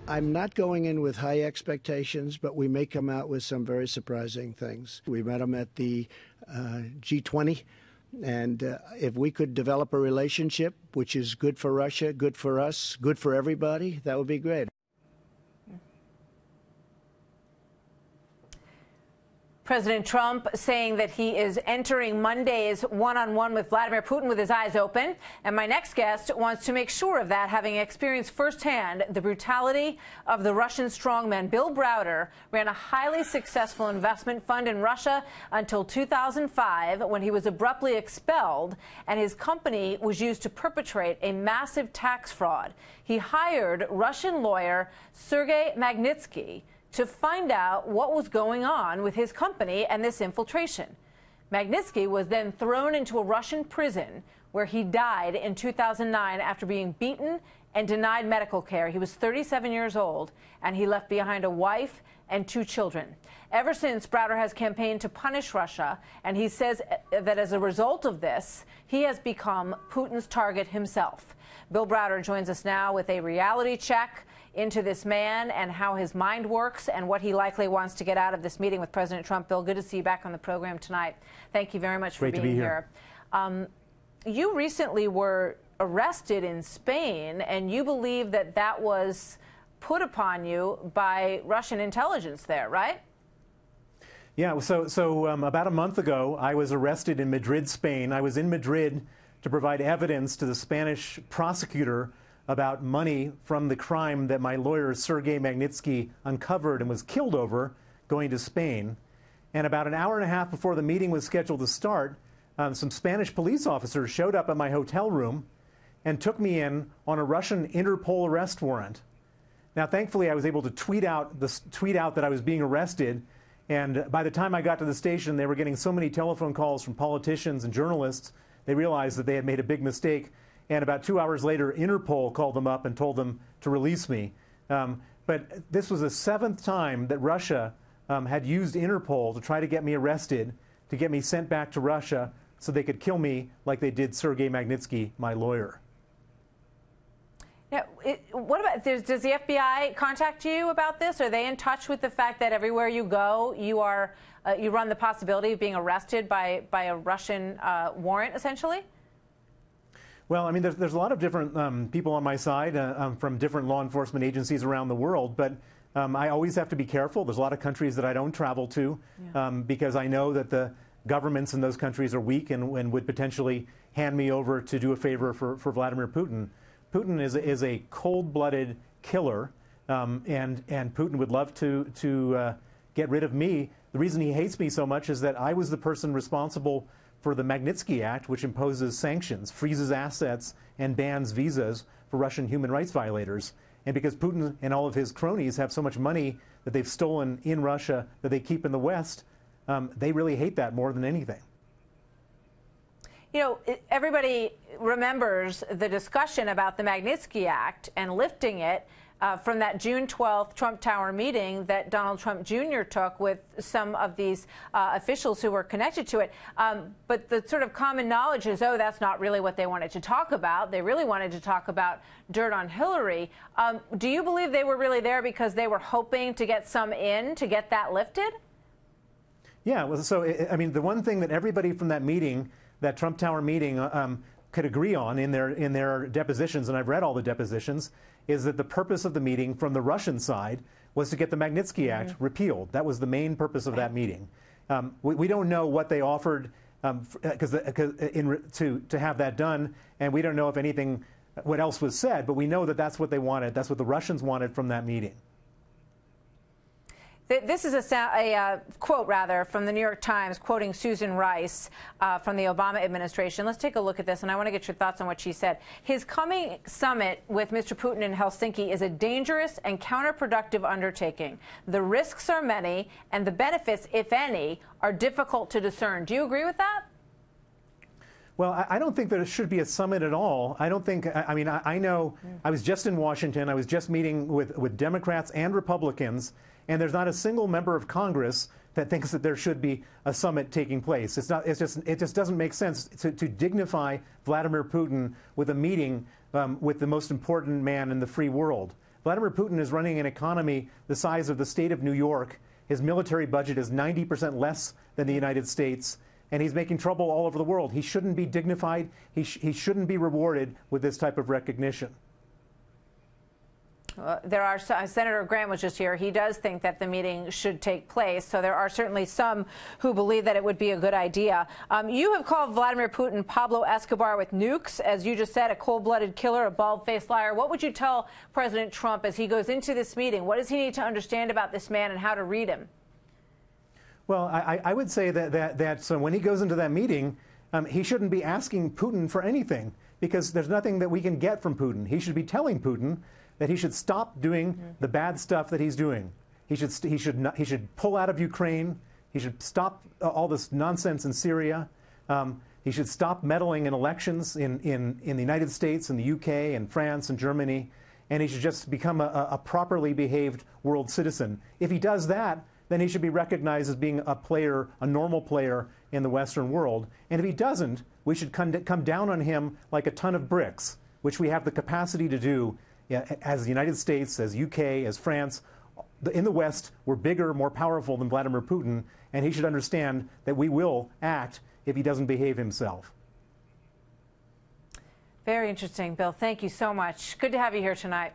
I'm not going in with high expectations, but we may come out with some very surprising things. We met him at the G20, and if we could develop a relationship which is good for Russia, good for us, good for everybody, that would be great. President Trump saying that he is entering Monday's one-on-one with Vladimir Putin with his eyes open. And my next guest wants to make sure of that, having experienced firsthand the brutality of the Russian strongman. Bill Browder ran a highly successful investment fund in Russia until 2005, when he was abruptly expelled, and his company was used to perpetrate a massive tax fraud. He hired Russian lawyer Sergei Magnitsky to find out what was going on with his company and this infiltration. Magnitsky was then thrown into a Russian prison where he died in 2009 after being beaten and denied medical care. He was 37 years old, and he left behind a wife and 2 children. Ever since, Browder has campaigned to punish Russia, and he says that as a result of this, he has become Putin's target himself. Bill Browder joins us now with a reality check into this man and how his mind works and what he likely wants to get out of this meeting with President Trump. Bill, good to see you back on the program tonight. Thank you very much for being here. You recently were arrested in Spain, and you believe that that was put upon you by Russian intelligence there, right? Yeah, so about a month ago, I was arrested in Madrid, Spain. I was in Madrid to provide evidence to the Spanish prosecutor about money from the crime that my lawyer, Sergei Magnitsky, uncovered and was killed over going to Spain. And about an hour and a half before the meeting was scheduled to start, some Spanish police officers showed up at my hotel room and took me in on a Russian Interpol arrest warrant. Now, thankfully, I was able to tweet out that I was being arrested. And by the time I got to the station, they were getting so many telephone calls from politicians and journalists, they realized that they had made a big mistake. And about 2 hours later, Interpol called them up and told them to release me. But this was the 7th time that Russia had used Interpol to try to get me arrested, to get me sent back to Russia so they could kill me like they did Sergei Magnitsky, my lawyer. Now, what about, does the FBI contact you about this? Are they in touch with the fact that everywhere you go, you run the possibility of being arrested by a Russian warrant, essentially? Well, I mean, there's a lot of different people on my side from different law enforcement agencies around the world, but I always have to be careful. There's a lot of countries that I don't travel to because I know that the governments in those countries are weak and would potentially hand me over to do a favor for Vladimir Putin. Putin is a cold-blooded killer, and Putin would love to get rid of me. The reason he hates me so much is that I was the person responsible for the Magnitsky Act, which imposes sanctions, freezes assets, and bans visas for Russian human rights violators. And because Putin and all of his cronies have so much money that they've stolen in Russia that they keep in the West, they really hate that more than anything. You know, everybody remembers the discussion about the Magnitsky Act and lifting it from that June 12th Trump Tower meeting that Donald Trump Jr. took with some of these officials who were connected to it. But the sort of common knowledge is, oh, that's not really what they wanted to talk about. They really wanted to talk about dirt on Hillary. Do you believe they were really there because they were hoping to get some in to get that lifted? Yeah, well, so, I mean, the one thing that everybody from that meeting, that Trump Tower meeting, could agree on in their depositions, and I've read all the depositions, is that the purpose of the meeting from the Russian side was to get the Magnitsky Act repealed. That was the main purpose of that meeting. We don't know what they offered to have that done, and we don't know if anything, what else was said, but we know that that's what they wanted. That's what the Russians wanted from that meeting. This is a quote, rather, from the New York Times, quoting Susan Rice from the Obama administration. Let's take a look at this, and I want to get your thoughts on what she said. His coming summit with Mr. Putin in Helsinki is a dangerous and counterproductive undertaking. The risks are many, and the benefits, if any, are difficult to discern. Do you agree with that? Well, I don't think that it should be a summit at all. I don't think, I mean, I know I was just in Washington. I was just meeting with Democrats and Republicans, and there's not a single member of Congress that thinks that there should be a summit taking place. It just doesn't make sense to dignify Vladimir Putin with a meeting with the most important man in the free world. Vladimir Putin is running an economy the size of the state of New York. His military budget is 90% less than the United States, and he's making trouble all over the world. He shouldn't be dignified. He shouldn't be rewarded with this type of recognition. Senator Graham was just here. He does think that the meeting should take place. So there are certainly some who believe that it would be a good idea. You have called Vladimir Putin Pablo Escobar with nukes, as you just said, a cold-blooded killer, a bald-faced liar. What would you tell President Trump as he goes into this meeting? What does he need to understand about this man and how to read him? Well, I would say that so when he goes into that meeting, he shouldn't be asking Putin for anything, because there's nothing that we can get from Putin. He should be telling Putin that he should stop doing the bad stuff that he's doing. He should pull out of Ukraine. He should stop all this nonsense in Syria. He should stop meddling in elections in the United States and the UK and France and Germany. And he should just become a properly behaved world citizen. If he does that, then he should be recognized as being a player, a normal player in the Western world. And if he doesn't, we should come down on him like a ton of bricks, which we have the capacity to do as the United States, as UK, as France. In the West, we're bigger, more powerful than Vladimir Putin, and he should understand that we will act if he doesn't behave himself. Very interesting, Bill. Thank you so much. Good to have you here tonight.